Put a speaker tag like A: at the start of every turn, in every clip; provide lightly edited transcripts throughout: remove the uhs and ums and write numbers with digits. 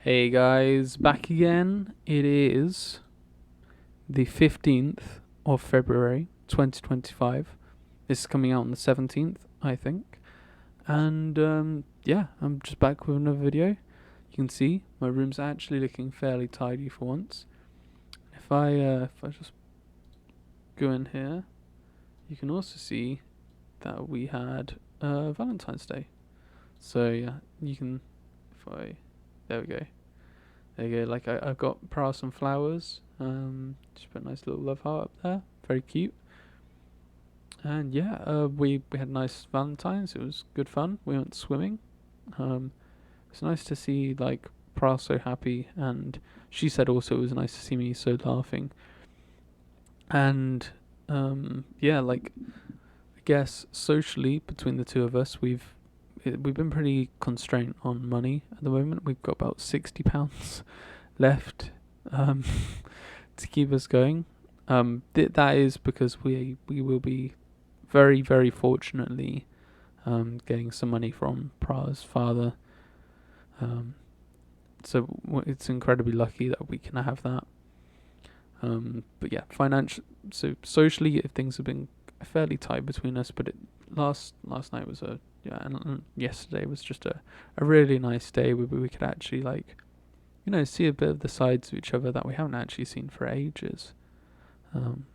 A: Hey guys, back again. It is the 15th of February 2025. This is coming out on the 17th, I think. And yeah, I'm just back with another video. You can see my room's actually looking fairly tidy for once. If I just go in here, you can also see that we had Valentine's Day. So yeah, you can if I there we go. There you go. Like I've got some flowers. Just put a nice little love heart up there. Very cute. And yeah, we had nice Valentines. It was good fun. We went swimming. Um, it's nice to see like Pra so happy, and she said also it was nice to see me so laughing. And yeah, like I guess socially between the two of us, we've been pretty constrained on money at the moment. We've got about £60 left um, to keep us going. That is because we will be very fortunately getting some money from Pra's father. Um, so it's incredibly lucky that we can have that. But yeah, financial. So socially, things have been fairly tight between us. But last night was and yesterday was just a really nice day where we could actually see a bit of the sides of each other that we haven't actually seen for ages. Um,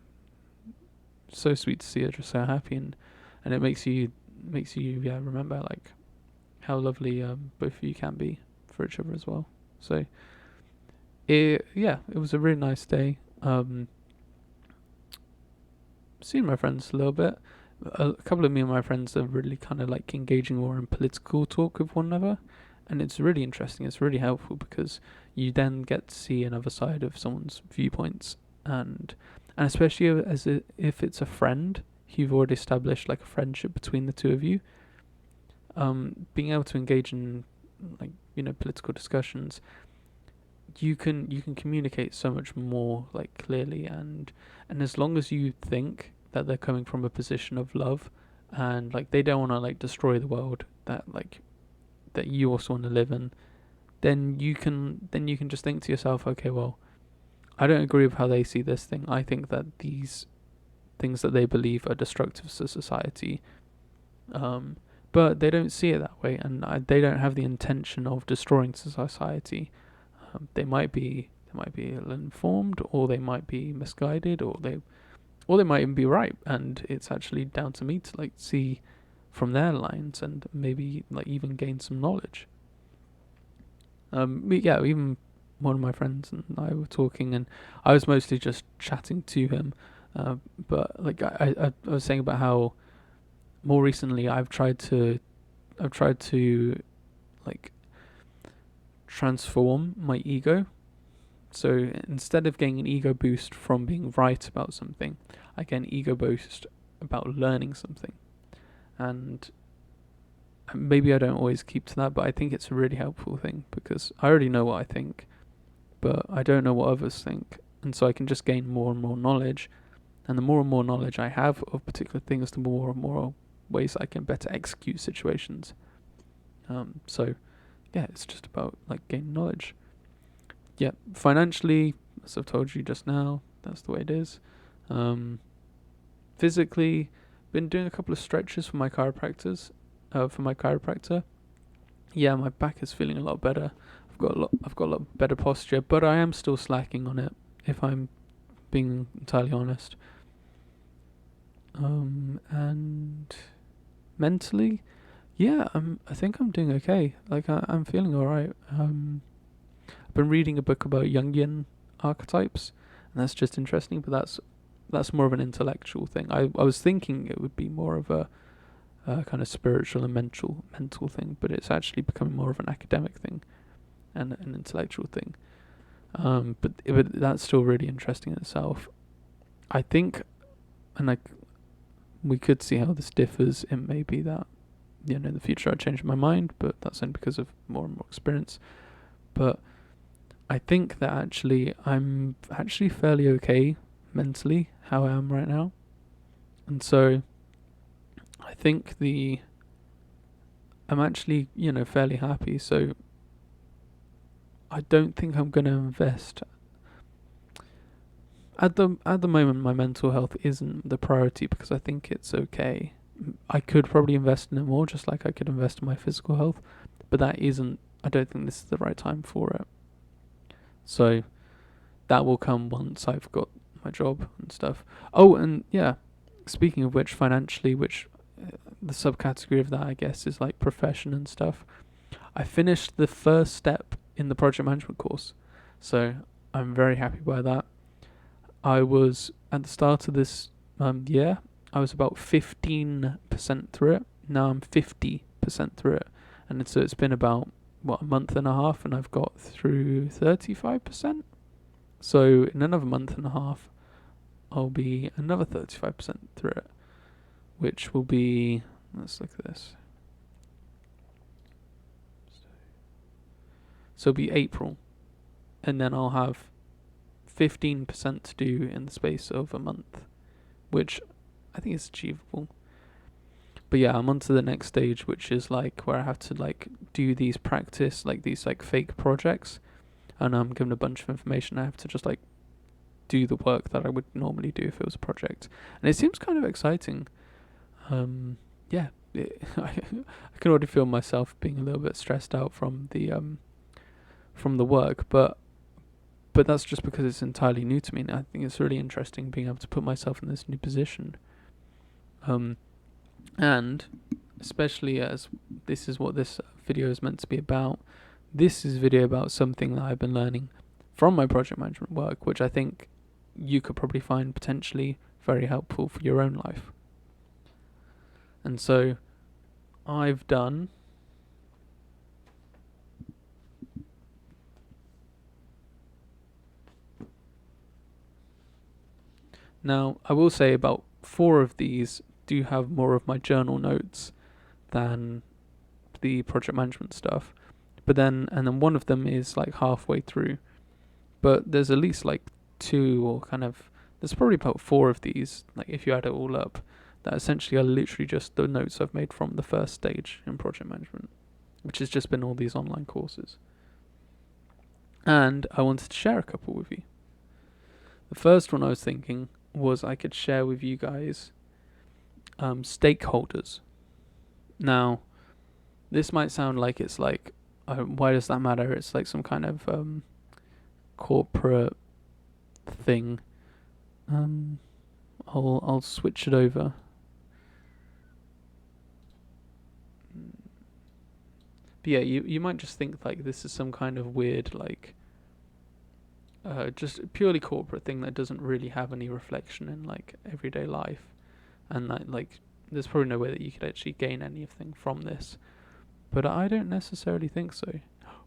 A: so sweet to see her just so happy, and it makes you remember like how lovely both of you can be for each other as well. So it was a really nice day. Seeing my friends a little bit. A couple of me and my friends are really kind of like engaging more in political talk with one another, and it's really interesting. It's really helpful because you then get to see another side of someone's viewpoints, and especially if it's a friend you've already established like a friendship between the two of you. Being able to engage in political discussions, you can communicate so much more like clearly, and as long as you think that they're coming from a position of love, and like they don't want to like destroy the world that you also want to live in, then you can just think to yourself, okay, well, I don't agree with how they see this thing. I think that these things that they believe are destructive to society, um, but they don't see it that way, and they don't have the intention of destroying society. They might be ill informed, or they might be misguided, or they might even be right, and it's actually down to me to like see from their lines and maybe like even gain some knowledge. Yeah, even one of my friends and I were talking, and I was mostly just chatting to him. But like I was saying about how more recently I've tried to like transform my ego. So instead of getting an ego boost from being right about something, I get an ego boost about learning something. And maybe I don't always keep to that, but I think it's a really helpful thing because I already know what I think, but I don't know what others think. And so I can just gain more and more knowledge. And the more and more knowledge I have of particular things, the more and more ways I can better execute situations. So yeah, it's just about like gaining knowledge. Yeah, financially, as I've told you just now, that's the way it is. Um, Physically, been doing a couple of stretches for my chiropractor. Yeah, my back is feeling a lot better. I've got a lot better posture, but I am still slacking on it. If I'm being entirely honest. And mentally, yeah, I think I'm doing okay. Like I'm feeling alright. I've been reading a book about Jungian archetypes, and that's just interesting. But that's more of an intellectual thing. I was thinking it would be more of a kind of spiritual and mental thing, but it's actually becoming more of an academic thing and an intellectual thing. But that's still really interesting in itself. I think, and like we could see how this differs. It may be that in the future I change my mind, but that's only because of more and more experience. But I think that actually I'm actually fairly okay mentally how I am right now, and so I think I'm actually fairly happy. So I don't think I'm going to invest at the moment. My mental health isn't the priority because I think it's okay. I could probably invest in it more, just like I could invest in my physical health, but that isn't. I don't think this is the right time for it. So that will come once I've got my job and stuff. Oh, and yeah, speaking of which, financially, which the subcategory of that, I guess, is like profession and stuff. I finished the first step in the project management course, so I'm very happy by that. I was at the start of this year, I was about 15% through it. Now I'm 50% through it, and so it's been about a month and a half, and I've got through 35%. So in another month and a half, I'll be another 35% through it, which will be, let's look at this. So it'll be April, and then I'll have 15% to do in the space of a month, which I think is achievable. But yeah, I'm on to the next stage, which is like where I have to like do these practice, like these like fake projects, and I'm given a bunch of information. I have to just like do the work that I would normally do if it was a project, and it seems kind of exciting. Yeah, I can already feel myself being a little bit stressed out from the work, but that's just because it's entirely new to me, and I think it's really interesting being able to put myself in this new position. And especially as this is what this video is meant to be about, this is a video about something that I've been learning from my project management work, which I think you could probably find potentially very helpful for your own life. And so I've done now, I will say about 4 of these do have more of my journal notes than the project management stuff. But then one of them is like halfway through. But there's at least like 2 or kind of, there's probably about 4 of these, like if you add it all up, that essentially are literally just the notes I've made from the first stage in project management, which has just been all these online courses. And I wanted to share a couple with you. The first one I was thinking was I could share with you guys stakeholders. Now, this might sound like it's like, why does that matter? It's like some kind of corporate thing. I'll switch it over. But yeah, you might just think like this is some kind of weird like just purely corporate thing that doesn't really have any reflection in like everyday life, and like there's probably no way that you could actually gain anything from this. But I don't necessarily think so.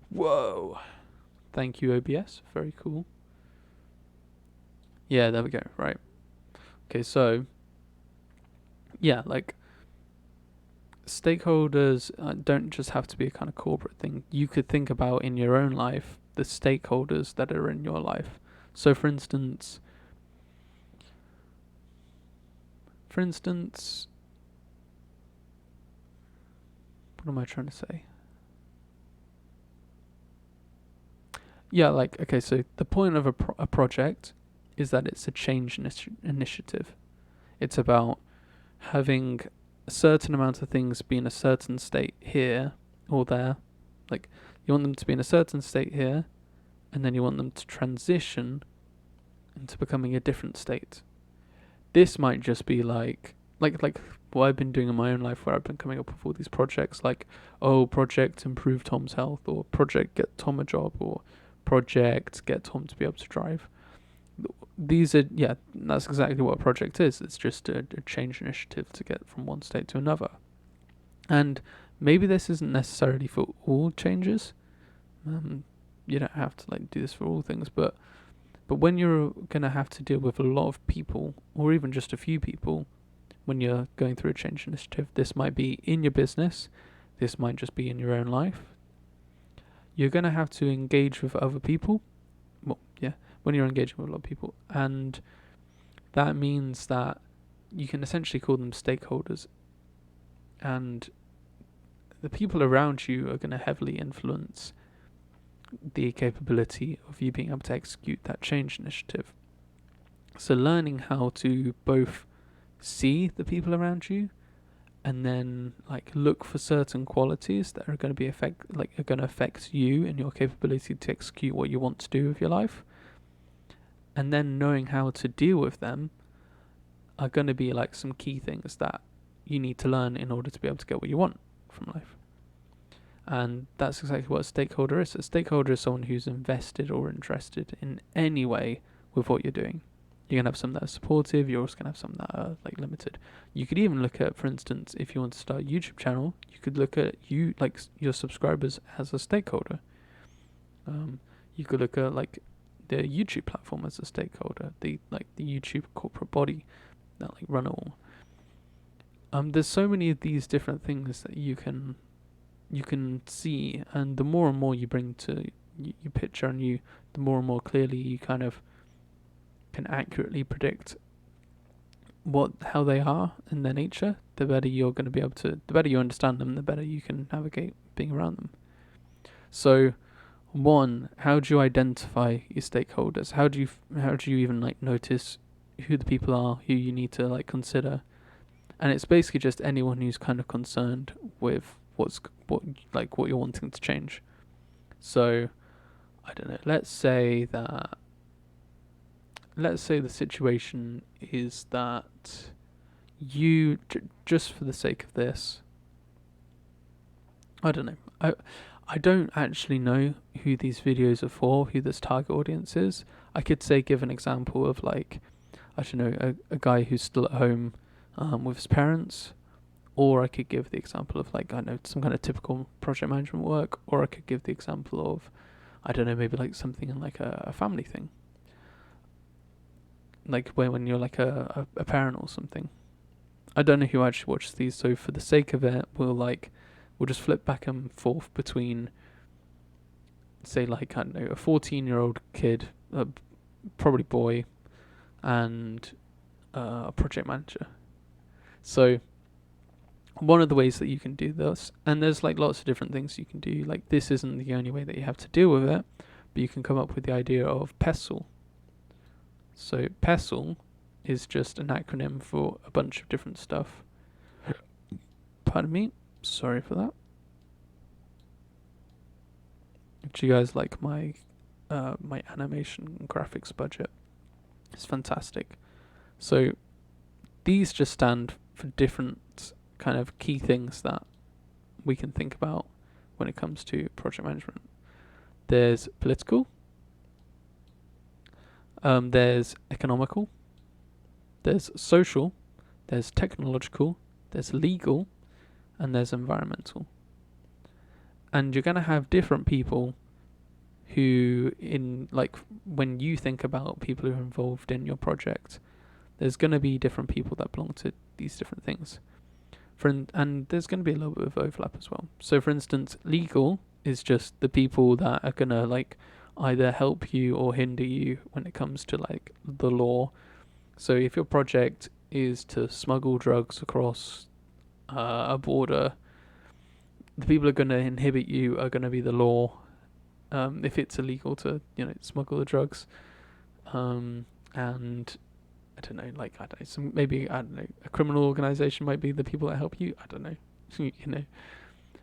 A: Whoa! Thank you, OBS. Very cool. Yeah, there we go. Right. Okay, so yeah, like stakeholders don't just have to be a kind of corporate thing. You could think about in your own life the stakeholders that are in your life. So for instance, what am I trying to say? Yeah, like, okay, so the point of a project is that it's a change initiative. It's about having a certain amount of things be in a certain state here or there. Like, you want them to be in a certain state here, and then you want them to transition into becoming a different state. This might just be like what I've been doing in my own life, where I've been coming up with all these projects, like, oh, project improve Tom's health, or project get Tom a job, or project get Tom to be able to drive. These are, yeah, that's exactly what a project is. It's just a change initiative to get from one state to another. And maybe this isn't necessarily for all changes. You don't have to like do this for all things, but when you're gonna have to deal with a lot of people, or even just a few people, when you're going through a change initiative, this might be in your business, this might just be in your own life. You're gonna have to engage with other people. Well, yeah, when you're engaging with a lot of people, and that means that you can essentially call them stakeholders, and the people around you are going to heavily influence the capability of you being able to execute that change initiative. So learning how to both see the people around you and then like look for certain qualities that are going to be are going to affect you and your capability to execute what you want to do with your life, and then knowing how to deal with them are going to be like some key things that you need to learn in order to be able to get what you want from life. And that's exactly what a stakeholder is. A stakeholder is someone who's invested or interested in any way with what you're doing. You're going to have some that are supportive, you're also going to have some that are like limited. You could even look at, for instance, if you want to start a YouTube channel, you could look at your subscribers as a stakeholder. You could look at like the YouTube platform as a stakeholder, the YouTube corporate body that like run it all. There's so many of these different things that you can see, and the more and more you bring to you picture and the more and more clearly you kind of can accurately predict how they are in their nature, the better you're going to be able to, the better you understand them, the better you can navigate being around them. So, one, how do you identify your stakeholders? How do you even like notice who the people are who you need to like consider? And it's basically just anyone who's kind of concerned with what you're wanting to change. So, I don't know. Let's say the situation is that you, just for the sake of this, I don't know. I don't actually know who these videos are for, who this target audience is. I could say give an example of like, I don't know, a guy who's still at home with his parents, or I could give the example of like, I don't know, some kind of typical project management work, or I could give the example of, I don't know, maybe like something in like a family thing. Like when you're like a parent or something. I don't know who actually watches these, so for the sake of it, we'll just flip back and forth between, say like, I don't know, a 14-year-old kid, probably boy, and a project manager. So one of the ways that you can do this, and there's like lots of different things you can do, like this isn't the only way that you have to deal with it, but you can come up with the idea of PESTLE. So PESTLE is just an acronym for a bunch of different stuff. Pardon me, sorry for that. Do you guys like my animation and graphics budget? It's fantastic. So these just stand for different kind of key things that we can think about when it comes to project management. There's political, there's economical, there's social, there's technological, there's legal, and there's environmental. And you're going to have different people who, when you think about people who are involved in your project, there's going to be different people that belong to these different things. And there's going to be a little bit of overlap as well. So for instance, legal is just the people that are going to like either help you or hinder you when it comes to like the law. So if your project is to smuggle drugs across a border, the people who are going to inhibit you are going to be the law. If it's illegal to smuggle the drugs, and I don't know, maybe a criminal organization might be the people that help you. I don't know,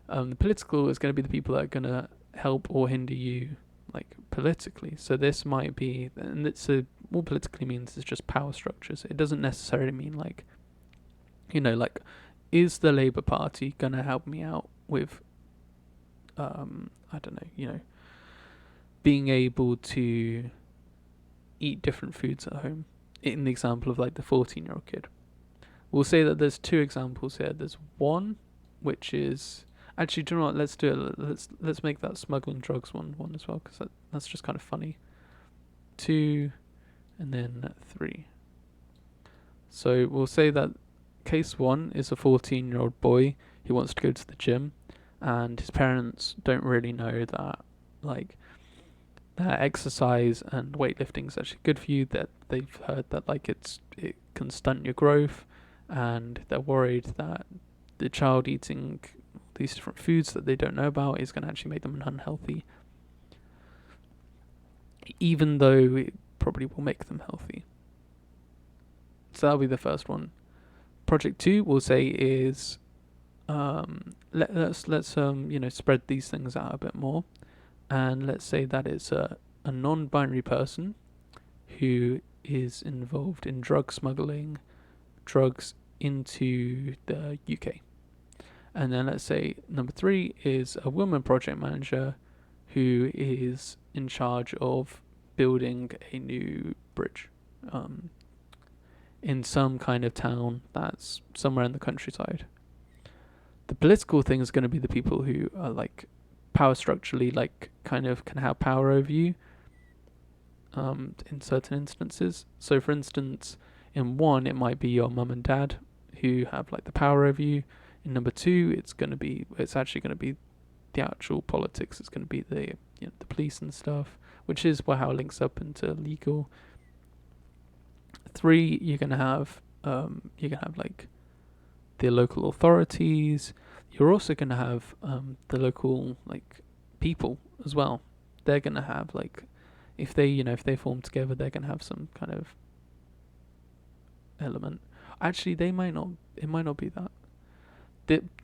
A: the political is going to be the people that are going to help or hinder you, like politically. So this might be, and what politically means is just power structures. It doesn't necessarily mean like, is the Labour Party going to help me out with, I don't know, being able to eat different foods at home? In the example of like the 14-year-old kid, we'll say that there's two examples here. There's one which is actually, do you know what? Let's do it. Let's make that smuggling drugs one as well, because that's just kind of funny. 2 and then 3. So we'll say that case 1 is a 14-year-old boy who wants to go to the gym, and his parents don't really know that that exercise and weightlifting is actually good for you, that they've heard that it can stunt your growth, and they're worried that the child eating these different foods that they don't know about is going to actually make them unhealthy. even though it probably will make them healthy. So that'll be the first one. Project 2 we'll say is let's spread these things out a bit more, and let's say that it's a non-binary person who is involved in drug smuggling, drugs into the UK. And then let's say number 3 is a woman project manager who is in charge of building a new bridge in some kind of town that's somewhere in the countryside. The political thing is going to be the people who are like power structurally, like kind of can have power over you in certain instances. So for instance, in 1 it might be your mum and dad who have like the power over you. In number 2 it's actually going to be the actual politics. It's going to be the the police and stuff, which is how it links up into legal. 3 you're going to have like the local authorities. You're also going to have the local like people as well. They're going to have like, if they form together, they're going to have some kind of element. Actually, they might not. It might not be that.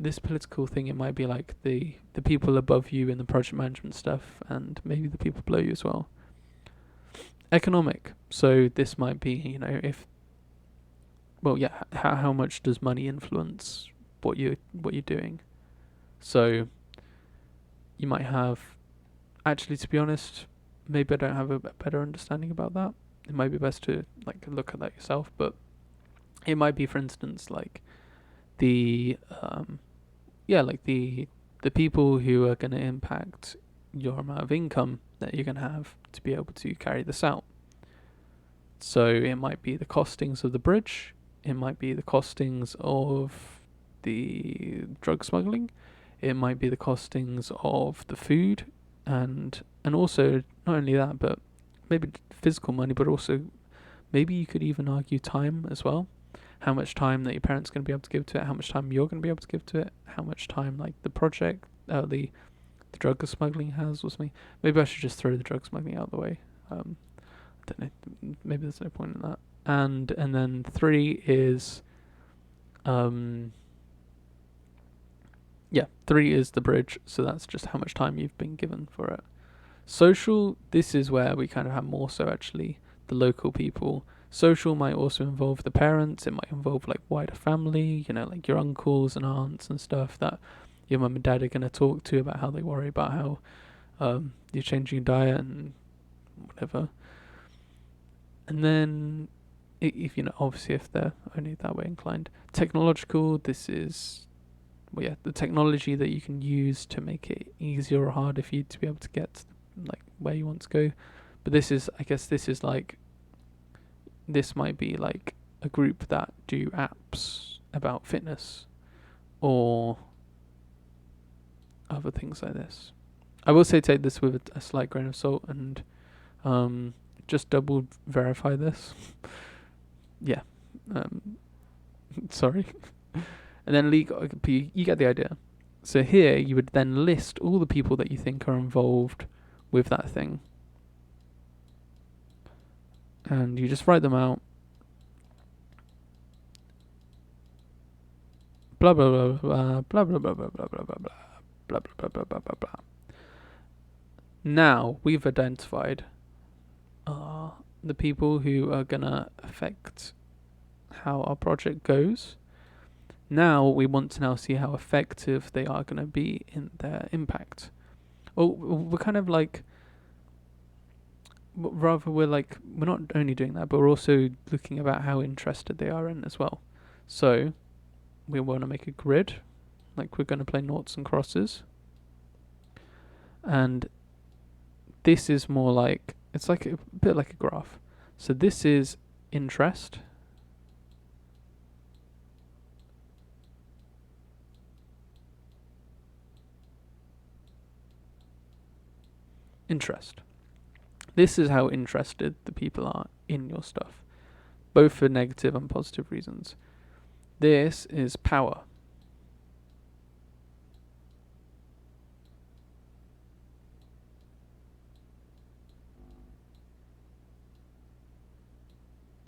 A: This political thing, it might be like the people above you in the project management stuff, and maybe the people below you as well. Economic. So this might be, if, well, yeah, how much does money influence what you're doing? So you might have, actually, to be honest, maybe I don't have a better understanding about that. It might be best to like look at that yourself, but it might be, for instance, like the the people who are going to impact your amount of income that you're going to have to be able to carry this out. So it might be the costings of the bridge, it might be the costings of the drug smuggling, it might be the costings of the food, and also not only that, but maybe physical money, but also maybe you could even argue time as well. How much time that your parents are going to be able to give to it, how much time you're going to be able to give to it, how much time like the project, the drug smuggling has or something. Maybe I should just throw the drug smuggling out of the way. I don't know. Maybe there's no point in that. And then 3 is, 3 is the bridge. So that's just how much time you've been given for it. Social, this is where we kind of have more so actually the local people. Social might also involve the parents. It might involve like wider family, like your uncles and aunts and stuff that your mum and dad are going to talk to about how they worry about how you're changing your diet and whatever. And then, if obviously if they're only that way inclined. Technological, this is, the technology that you can use to make it easier or harder for you to be able to get to, like where you want to go. But this is like, this might be like a group that do apps about fitness or other things like this. I will say take this with a slight grain of salt and just double verify this. Yeah. Sorry. And then legal, you get the idea. So here you would then list all the people that you think are involved with that thing. And you just write them out. Blah blah blah blah blah blah blah blah blah blah blah blah blah blah blah blah blah blah. Now we've identified the people who are gonna affect how our project goes. Now we want to see how effective they are gonna be in their impact. Well, we're kind of like, rather we're not only doing that, but we're also looking about how interested they are in as well. So we want to make a grid, like we're going to play noughts and crosses, and this is more like, it's like a bit like a graph. So this is interest, this is how interested the people are in your stuff, both for negative and positive reasons. This is power.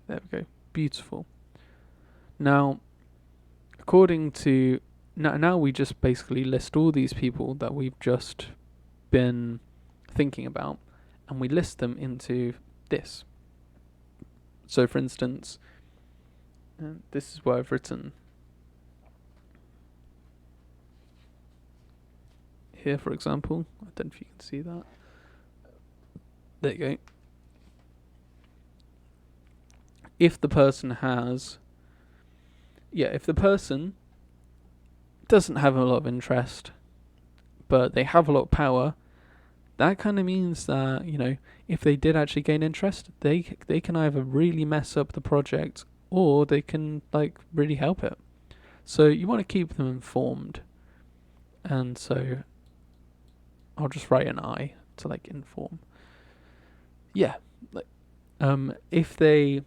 A: There we go. Beautiful. Now, according to now we just basically list all these people that we've just been thinking about, and we list them into this. So, for instance, this is what I've written here, for example. I don't know if you can see that. There you go. If the person doesn't have a lot of interest, but they have a lot of power, that kind of means that, if they did actually gain interest, they can either really mess up the project or they can really help it. So you want to keep them informed, and so I'll just write an I to inform. Yeah, if they,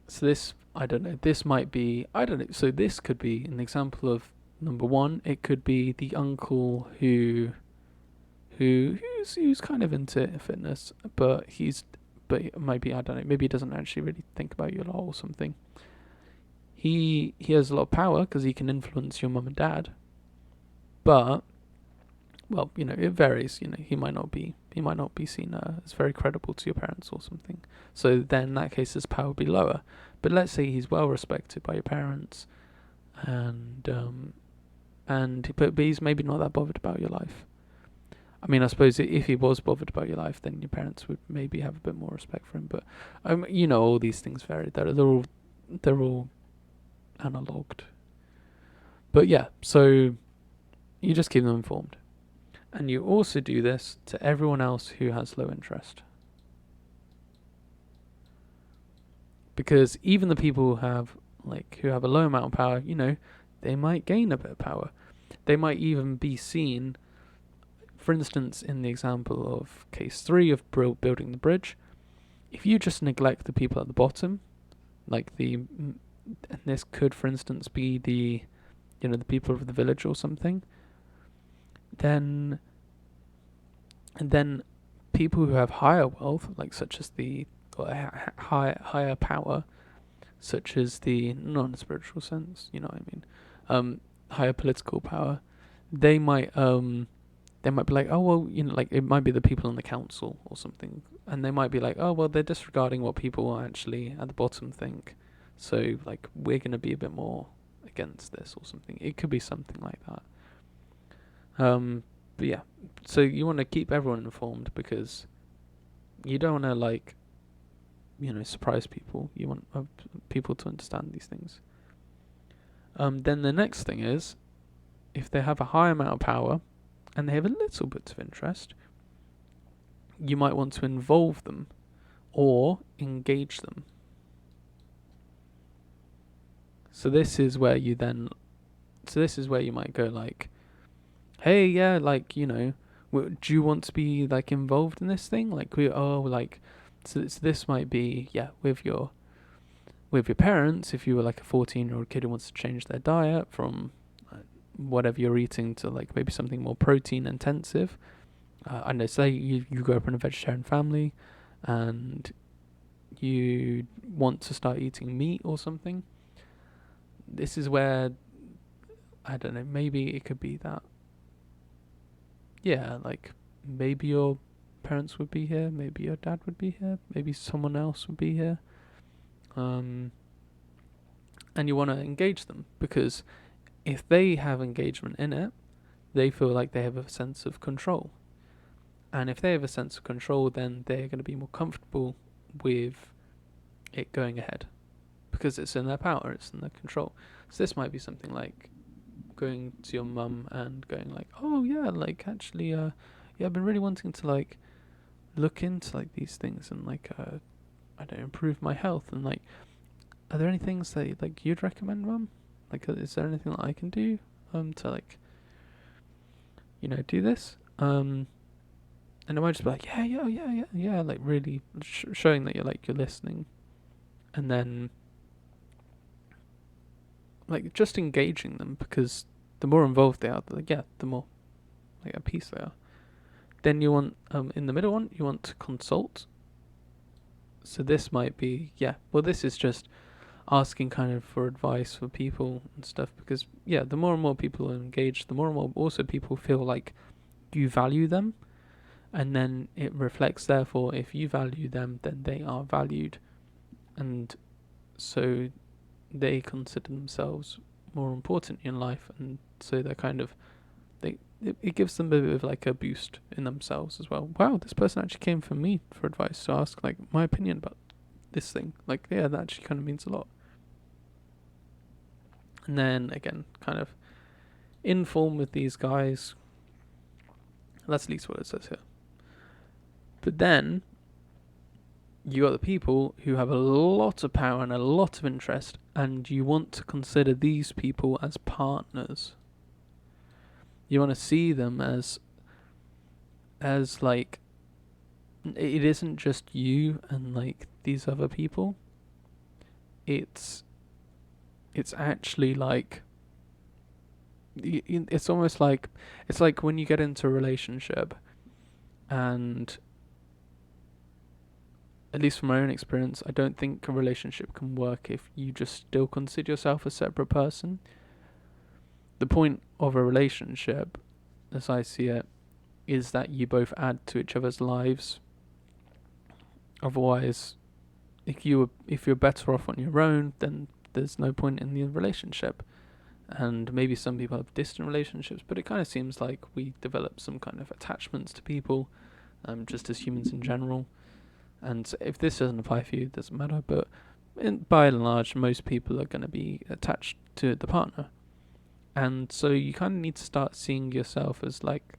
A: so this, I don't know, this might be, I don't know, so this could be an example of number one. It could be the uncle who's kind of into fitness, but maybe, I don't know, maybe he doesn't actually really think about you a lot or something. He has a lot of power because he can influence your mum and dad, but it varies. He might not be seen as very credible to your parents or something. So then in that case his power would be lower. But let's say he's well respected by your parents, and but he's maybe not that bothered about your life. I mean, I suppose if he was bothered about your life, then your parents would maybe have a bit more respect for him. But all these things vary. They're all analogued. But yeah, so you just keep them informed, and you also do this to everyone else who has low interest, because even the people who have a low amount of power, they might gain a bit of power. They might even be seen. For instance, in the example of case 3 of building the bridge, if you just neglect the people at the bottom, and this could, for instance, be the people of the village or something, then people who have higher wealth, such as higher power, such as the non-spiritual sense, you know what I mean, higher political power, they might be like, oh well, it might be the people in the council or something, and they might be like, oh well, they're disregarding what people actually at the bottom think, so we're gonna be a bit more against this or something. It could be something like that. But yeah, so you want to keep everyone informed because you don't want to surprise people. You want people to understand these things. Then the next thing is, if they have a high amount of power and they have a little bit of interest, you might want to involve them or engage them. So this is where you might go hey, yeah, do you want to be involved in this thing? So this might be, with your parents, if you were a 14-year-old kid who wants to change their diet from whatever you're eating to maybe something more protein intensive. I know, say you grow up in a vegetarian family and you want to start eating meat or something. This is where, I don't know, maybe it could be that, yeah, maybe your parents would be here, maybe your dad would be here, maybe someone else would be here, and you want to engage them, because if they have engagement in it, they feel like they have a sense of control, and if they have a sense of control, then they're going to be more comfortable with it going ahead, because it's in their power, it's in their control. So this might be something like going to your mum and going oh yeah, actually, yeah, I've been really wanting to look into these things and I don't improve my health, and are there any things that you'd recommend, mum? Is there anything that I can do to do this? And I might just be yeah, really showing that you're listening, and then just engaging them, because the more involved they are, the more at peace they are. Then you want, in the middle one, you want to consult. So this might be, yeah, well, this is just asking kind of for advice for people and stuff, because, yeah, the more and more people are engaged, the more and more also people feel like you value them, and then it reflects, therefore, if you value them, then they are valued, and so they consider themselves more important in life, and so they're kind of, it gives them a bit of like a boost in themselves as well. Wow, this person actually came for me for advice to ask like my opinion about this thing. Like, yeah, that actually kind of means a lot. And then again, kind of inform with these guys. That's at least what it says here. But then you got the people who have a lot of power and a lot of interest, and you want to consider these people as partners. You want to see them as like, it isn't just you and like these other people. It's actually like, it's almost like, it's like when you get into a relationship, and at least from my own experience, I don't think a relationship can work if you just still consider yourself a separate person. The point of a relationship, as I see it, is that you both add to each other's lives. Otherwise, if you're better off on your own, then there's no point in the relationship. And maybe some people have distant relationships, but it kind of seems like we develop some kind of attachments to people, just as humans in general. And so if this doesn't apply for you, it doesn't matter. But by and large, most people are going to be attached to the partner. And so you kind of need to start seeing yourself as like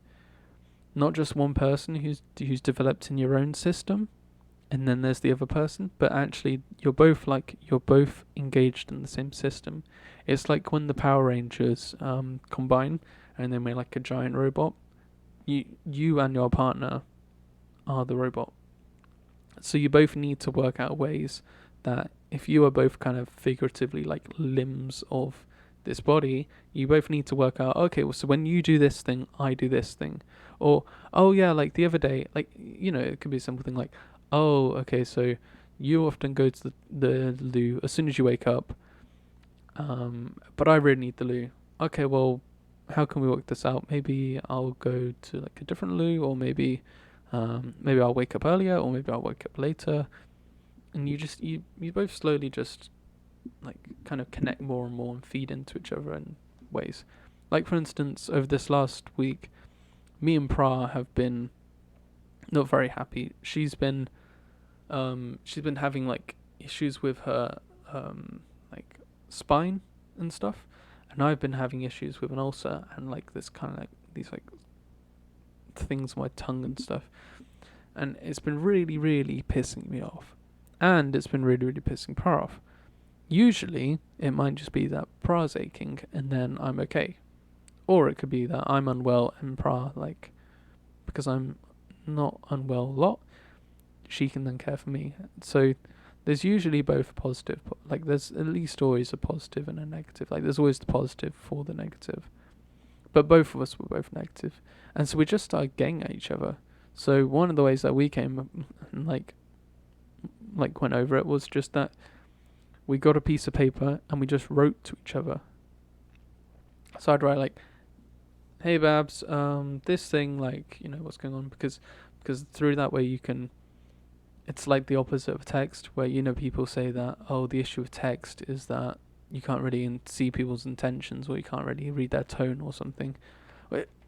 A: not just one person who's developed in your own system, and then there's the other person, but actually you're both engaged in the same system. It's like when the Power Rangers combine and they make like a giant robot. You and your partner are the robot. So you both need to work out ways that if you are both kind of figuratively like limbs of this body, you both need to work out, okay, well, so when you do this thing, I do this thing. Or, oh yeah, like the other day, like, it could be something like, oh, okay, so you often go to the loo as soon as you wake up, but I really need the loo. Okay, well, how can we work this out? Maybe I'll go to like a different loo, or maybe I'll wake up earlier, or maybe I'll wake up later. And you both slowly just like kind of connect more and more and feed into each other in ways. Like, for instance, over this last week, me and Pra have been not very happy. She's been having like issues with her like spine and stuff, and I've been having issues with an ulcer and like this kind of like these like things on my tongue and stuff, and it's been really, really pissing me off, and it's been really, really pissing Pra off. Usually, it might just be that Pra's aching and then I'm okay. Or it could be that I'm unwell and Pra, like, because I'm not unwell a lot, she can then care for me. So there's usually both a positive, like there's at least always a positive and a negative. Like there's always the positive for the negative. But both of us were both negative. And so we just started getting at each other. So one of the ways that we came and like went over it was just that we got a piece of paper and we just wrote to each other. So I'd write like, hey Babs, this thing, like, what's going on, because through that way you can, it's like the opposite of text, where people say that, oh, the issue with text is that you can't really see people's intentions, or you can't really read their tone or something.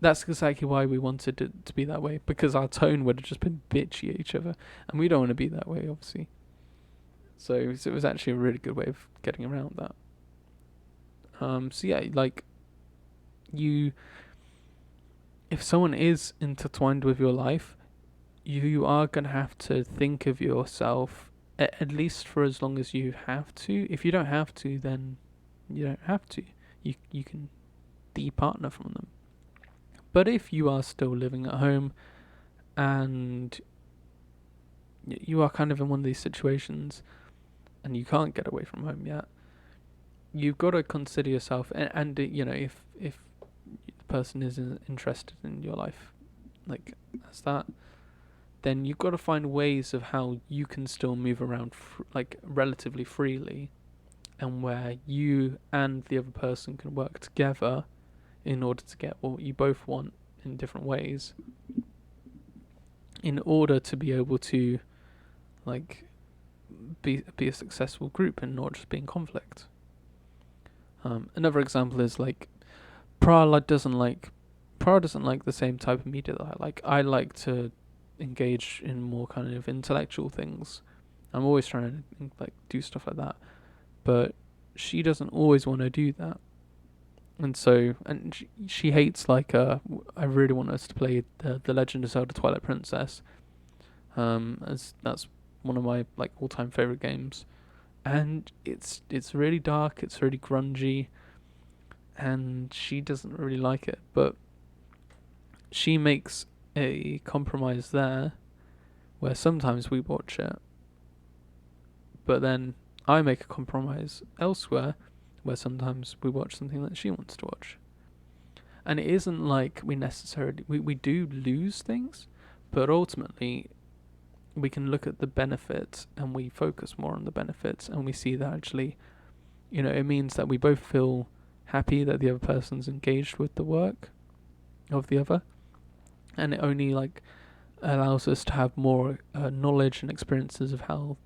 A: That's exactly why we wanted it to be that way, because our tone would have just been bitchy at each other, and we don't want to be that way, obviously. So it was actually a really good way of getting around that. So yeah, like, if someone is intertwined with your life, you are going to have to think of yourself at least for as long as you have to. If you don't have to, then you don't have to. You can de-partner from them. But if you are still living at home and you are kind of in one of these situations and you can't get away from home yet, you've got to consider yourself, and if the person is interested in your life, like, as that, then you've got to find ways of how you can still move around like relatively freely, and where you and the other person can work together in order to get what you both want in different ways, in order to be able to like be a successful group and not just be in conflict. Another example is like Pra doesn't like the same type of media that I like. I like to engage in more kind of intellectual things. I'm always trying to like do stuff like that, but she doesn't always want to do that. And so, and she hates like I really want us to play the Legend of Zelda Twilight Princess, as that's one of my like all-time favorite games, and it's really dark, it's really grungy, and she doesn't really like it, but she makes a compromise there where sometimes we watch it, but then I make a compromise elsewhere where sometimes we watch something that she wants to watch. And it isn't like we necessarily we do lose things, but ultimately we can look at the benefits and we focus more on the benefits, and we see that actually, it means that we both feel happy that the other person's engaged with the work of the other, and it only like allows us to have more knowledge and experiences of how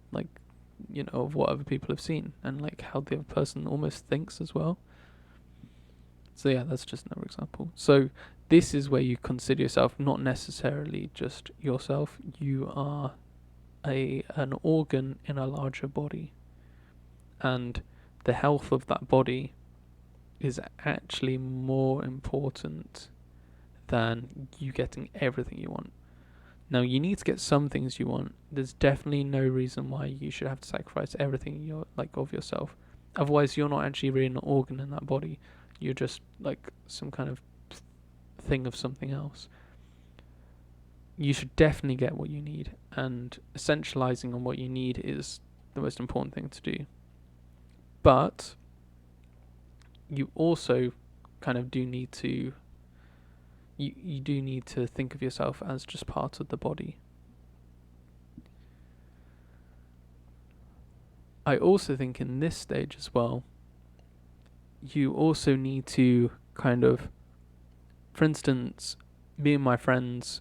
A: of what other people have seen, and like how the other person almost thinks as well. So yeah, that's just another example. So this is where you consider yourself not necessarily just yourself. You are an organ in a larger body, and the health of that body is actually more important than you getting everything you want. Now, you need to get some things you want. There's definitely no reason why you should have to sacrifice everything you're like of yourself. Otherwise, you're not actually really an organ in that body. You're just like some kind of thing of something else. You should definitely get what you need, and essentializing on what you need is the most important thing to do. But you also kind of do need to you do need to think of yourself as just part of the body. I also think in this stage as well, you also need to kind of, for instance, me and my friends,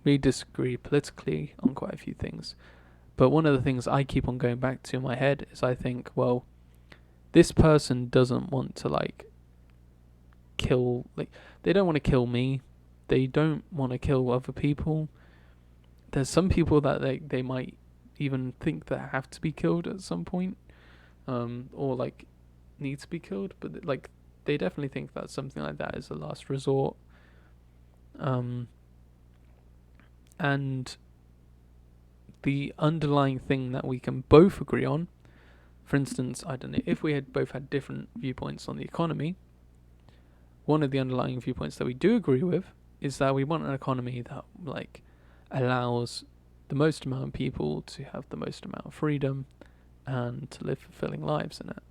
A: we disagree politically on quite a few things. But one of the things I keep on going back to in my head is I think, well, this person doesn't want to kill, they don't want to kill me. They don't want to kill other people. There's some people that they might even think that have to be killed at some point, or need to be killed, but they definitely think that something like that is a last resort. And the underlying thing that we can both agree on, for instance, I don't know, if we had both had different viewpoints on the economy, one of the underlying viewpoints that we do agree with is that we want an economy that allows the most amount of people to have the most amount of freedom and to live fulfilling lives in it.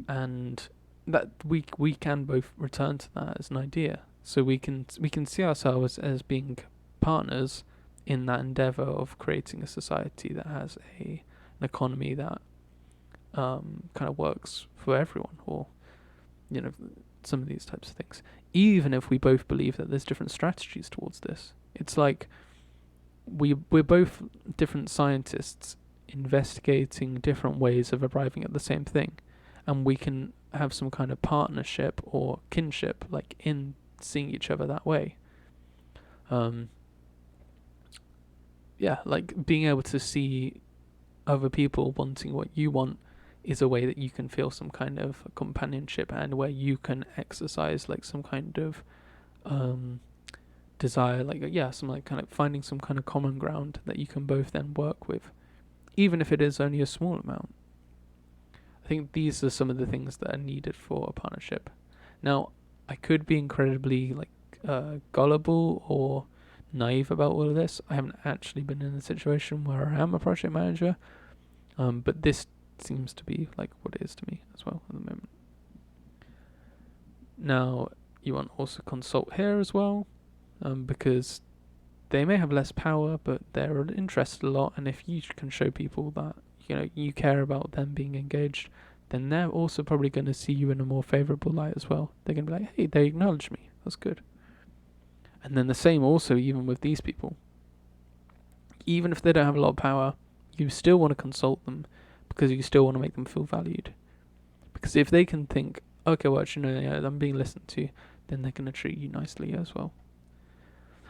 A: And that we can both return to that as an idea. So we can see ourselves as being partners in that endeavor of creating a society that has an economy that kind of works for everyone, or some of these types of things. Even if we both believe that there's different strategies towards this, it's like we're both different scientists investigating different ways of arriving at the same thing, and we can have some kind of partnership or kinship in seeing each other that way. Being able to see other people wanting what you want is a way that you can feel some kind of companionship, and where you can exercise some kind of desire, kind of finding some kind of common ground that you can both then work with, even if it is only a small amount. I think these are some of the things that are needed for a partnership. Now, I could be incredibly gullible or naive about all of this. I haven't actually been in a situation where I am a project manager, but this seems to be what it is to me as well at the moment. Now, You want to also consult here as well, because they may have less power, but they're interested a lot. And if you can show people that you care about them being engaged, then they're also probably going to see you in a more favourable light as well. They're going to be like, hey, they acknowledge me. That's good. And then the same also even with these people. Even if they don't have a lot of power, you still want to consult them because you still want to make them feel valued. Because if they can think, okay, well, actually, no, I'm being listened to, then they're going to treat you nicely as well.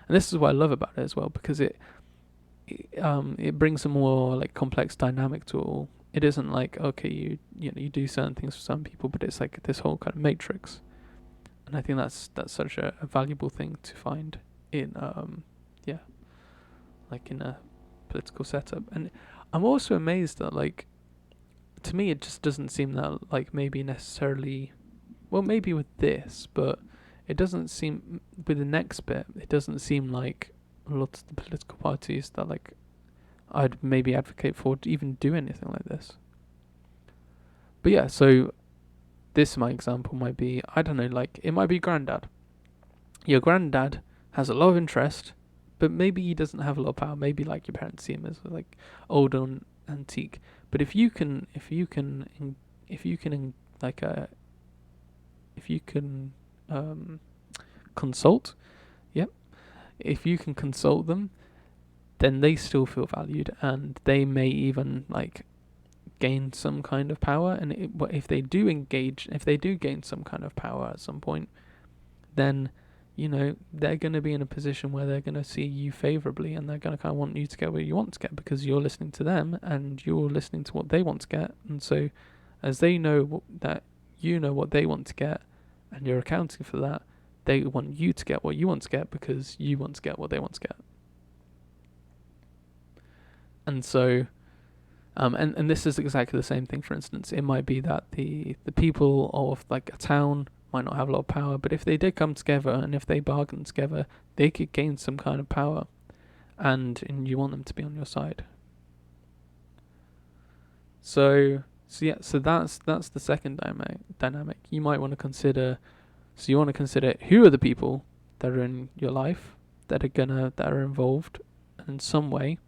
A: And this is what I love about it as well, because it brings a more like complex dynamic to it all. It isn't like, okay, you do certain things for some people, but it's like this whole kind of matrix. And I think that's such a valuable thing to find in like in a political setup. And I'm also amazed that, like, to me it just doesn't seem that, like, maybe necessarily, well, maybe with this, but it doesn't seem with the next bit, it doesn't seem like lots of the political parties that, like, I'd maybe advocate for to even do anything like this. But yeah, so my example might be, I don't know, like, it might be granddad. Your granddad has a lot of interest, but maybe he doesn't have a lot of power. Maybe, like, your parents see him as, like, old and antique. But if you can consult, yep. If you can consult them, then they still feel valued, and they may even, like, gain some kind of power. And if they do gain some kind of power at some point, then they're going to be in a position where they're going to see you favorably, and they're going to kind of want you to get what you want to get, because you're listening to them and you're listening to what they want to get. And so as they know that you know what they want to get and you're accounting for that, they want you to get what you want to get because you want to get what they want to get. And so and this is exactly the same thing. For instance, it might be that the people of, like, a town might not have a lot of power, but if they did come together and if they bargained together, they could gain some kind of power, and you want them to be on your side. So that's the second dynamic. You might want to consider. So you want to consider who are the people that are in your life that are involved in some way,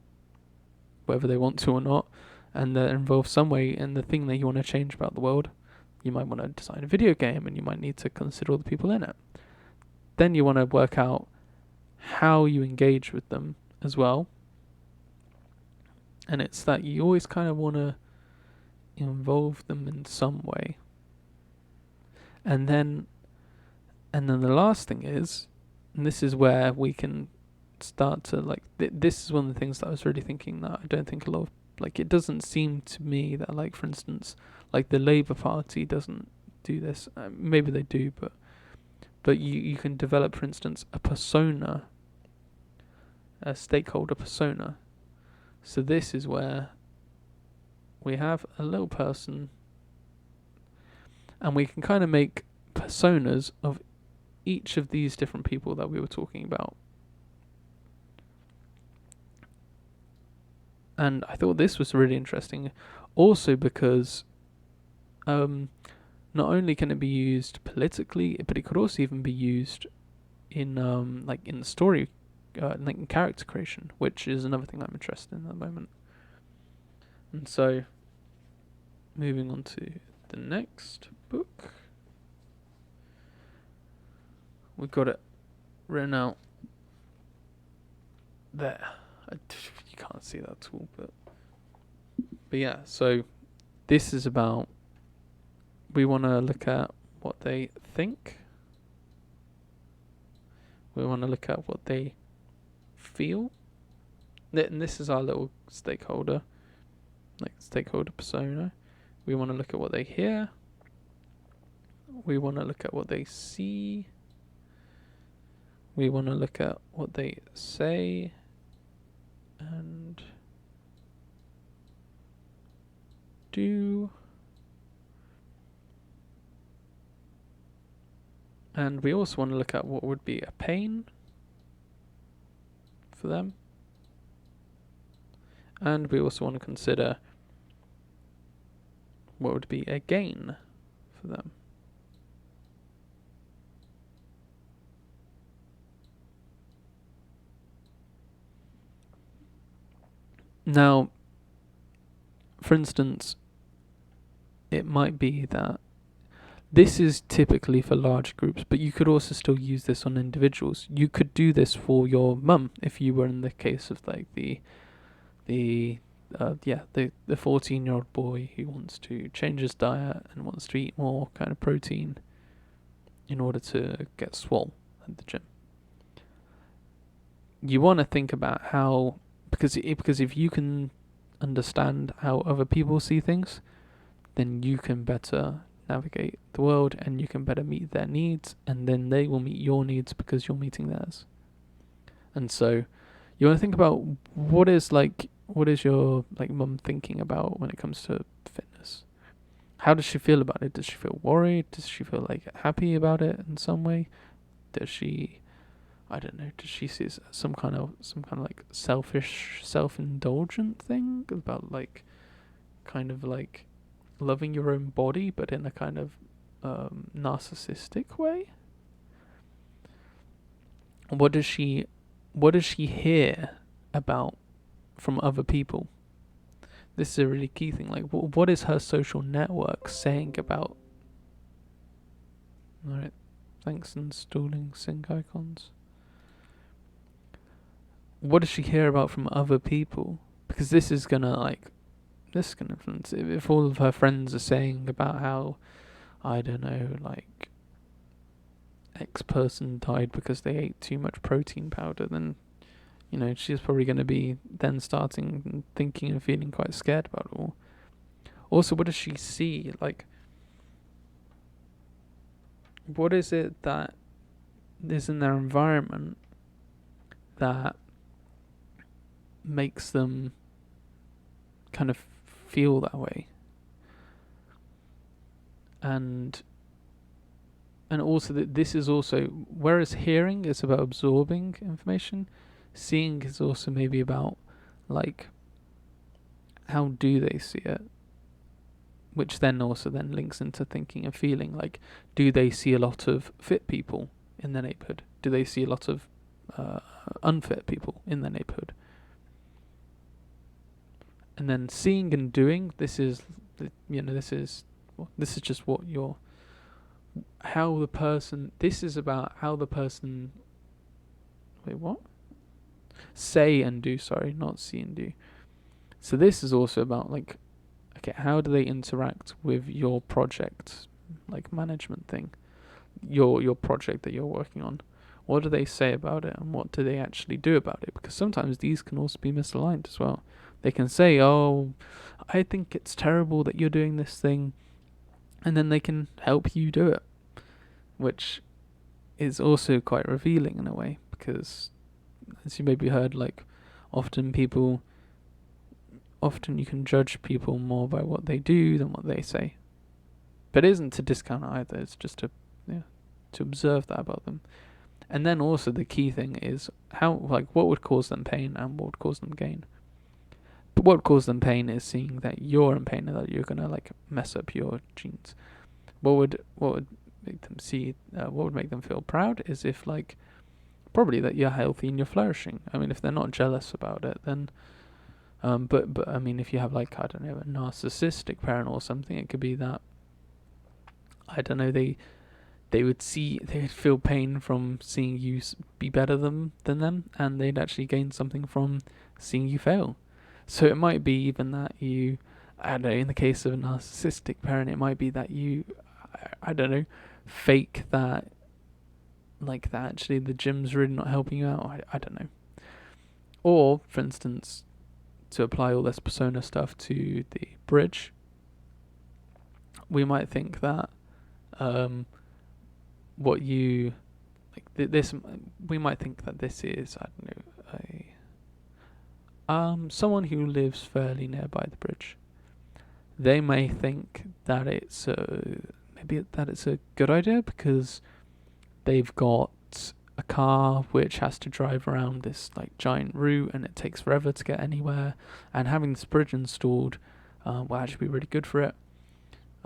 A: whether they want to or not, and they're involved some way in the thing that you want to change about the world. You might want to design a video game, and you might need to consider all the people in it. Then you want to work out how you engage with them as well. And it's that you always kind of want to involve them in some way. And then the last thing is, and this is where we can start to, like, this is one of the things that I was really thinking that I don't think a lot of, like, it doesn't seem to me that, like, for instance, like, the Labour Party doesn't do this. Maybe they do, but you can develop, for instance, a persona, a stakeholder persona. So this is where we have a little person, and we can kind of make personas of each of these different people that we were talking about. And I thought this was really interesting, also because not only can it be used politically, but it could also even be used in like in the story, like in character creation, which is another thing I'm interested in at the moment. And so, moving on to the next book, we've got it written out there. You can't see that at all, but yeah. So this is about, we want to look at what they think. We want to look at what they feel. And this is our little stakeholder, like stakeholder persona. We want to look at what they hear. We want to look at what they see. We want to look at what they say. And do. And we also want to look at what would be a pain for them. And we also want to consider what would be a gain for them. Now, for instance, it might be that this is typically for large groups, but you could also still use this on individuals. You could do this for your mum if you were in the case of like the 14-year-old boy who wants to change his diet and wants to eat more kind of protein in order to get swole at the gym. You want to think about how, because if you can understand how other people see things, then you can better navigate the world and you can better meet their needs, and then they will meet your needs because you're meeting theirs. And so you want to think about what is your like mum thinking about when it comes to fitness. How does she feel about it? Does she feel worried? Does she feel like happy about it in some way? Does she, I don't know, does she see it as some kind of like selfish, self-indulgent thing about like kind of like loving your own body but in a kind of narcissistic way? What does she hear about from other people? This is a really key thing. Like, what is her social network saying about? Alright, thanks installing sync icons. What does she hear about from other people? Because this is gonna influence it. If all of her friends are saying about how, I don't know, like X person died because they ate too much protein powder, then she's probably going to be then starting thinking and feeling quite scared about it all. Also, what does she see? Like, what is it that is in their environment that makes them kind of feel that way? And also that this is also, whereas hearing is about absorbing information, seeing is also maybe about like how do they see it, which then also then links into thinking and feeling. Like, do they see a lot of fit people in their neighborhood? Do they see a lot of unfit people in their neighborhood? And then seeing and doing, this is just what you're, how the person, this is about how the person, say and do, sorry, not see and do. So this is also about like, okay, how do they interact with your project, like management thing, your project that you're working on? What do they say about it, and what do they actually do about it? Because sometimes these can also be misaligned as well. They can say, oh, I think it's terrible that you're doing this thing, and then they can help you do it, which is also quite revealing in a way, because as you maybe heard, like often you can judge people more by what they do than what they say. But it isn't to discount it either, it's just to observe that about them. And then also the key thing is what would cause them pain and what would cause them gain. But what would cause them pain is seeing that you're in pain and that you're gonna like mess up your genes. What would make them see? What would make them feel proud is if like probably that you're healthy and you're flourishing. I mean, if they're not jealous about it, then but I mean, if you have like, I don't know, a narcissistic parent or something, it could be that, I don't know, they would feel pain from seeing you be better than them, and they'd actually gain something from seeing you fail. So it might be even that you, I don't know, in the case of a narcissistic parent, it might be that you, I don't know, fake that, like that actually the gym's really not helping you out. I don't know. Or, for instance, to apply all this persona stuff to the bridge, we might think that what you like this, we might think that this is, I don't know, someone who lives fairly nearby the bridge. They may think that it's a good idea because they've got a car which has to drive around this like giant route and it takes forever to get anywhere, and having this bridge installed will actually be really good for it.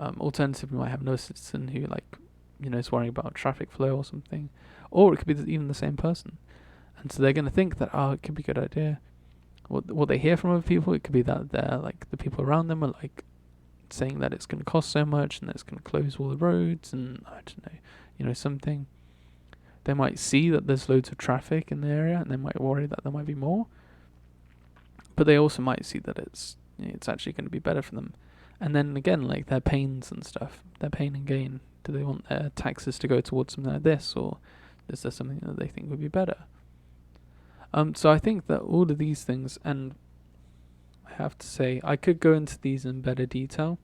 A: Alternatively, we might have no citizen who is worrying about traffic flow or something, or it could be even the same person, and so they're going to think that it could be a good idea, what they hear from other people. It could be that they're like the people around them are like saying that it's going to cost so much and that it's going to close all the roads, and I don't know, something. They might see that there's loads of traffic in the area and they might worry that there might be more, but they also might see that it's actually going to be better for them. And then again, like their pains and stuff, their pain and gain. Do they want their taxes to go towards something like this, or is there something that they think would be better? So I think that all of these things, and I have to say, I could go into these in better detail,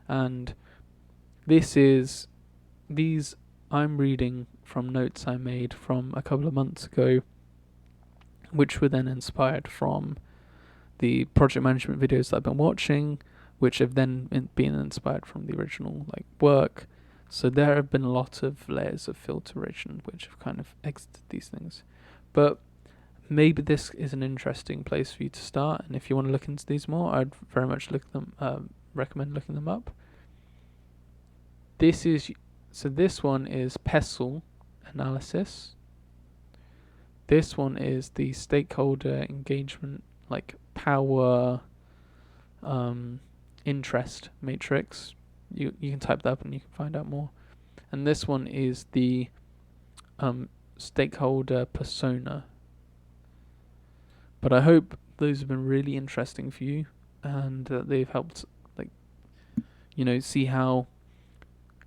A: and these I'm reading from notes I made from a couple of months ago, which were then inspired from the project management videos that I've been watching, which have then been inspired from the original work. So there have been a lot of layers of filtration which have kind of exited these things. But maybe this is an interesting place for you to start, and if you want to look into these more, I'd very much recommend looking them up. This one is PESTLE analysis. This one is the stakeholder engagement, power interest matrix. You can type that up and you can find out more. And this one is the stakeholder persona. But I hope those have been really interesting for you, and that they've helped see how,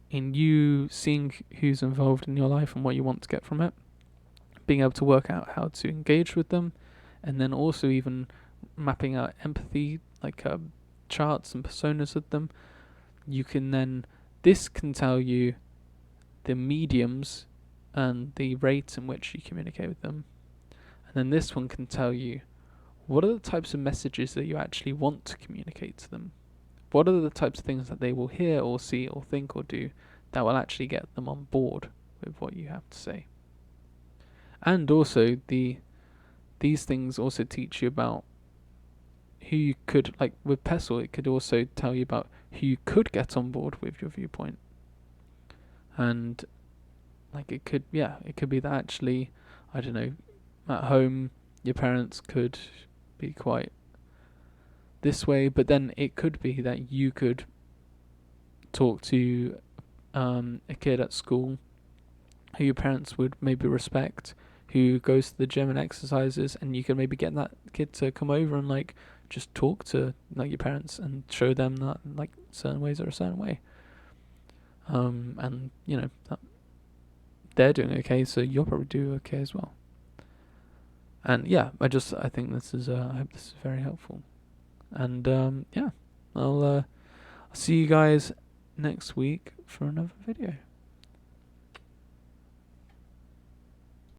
A: in you seeing who's involved in your life and what you want to get from it, being able to work out how to engage with them, and then also even mapping out empathy, charts and personas with them. This can tell you the mediums and the rate in which you communicate with them. And then this one can tell you what are the types of messages that you actually want to communicate to them. What are the types of things that they will hear or see or think or do that will actually get them on board with what you have to say. And also these things also teach you about who you could, with PESTLE, it could also tell you about who you could get on board with your viewpoint. And it could be that actually, I don't know, at home your parents could be quite this way, but then it could be that you could talk to a kid at school who your parents would maybe respect, who goes to the gym and exercises, and you can maybe get that kid to come over and just talk to your parents and show them that certain ways are a certain way. And that they're doing okay, so you'll probably do okay as well. And yeah, I think this is I hope this is very helpful. And I'll see you guys next week for another video.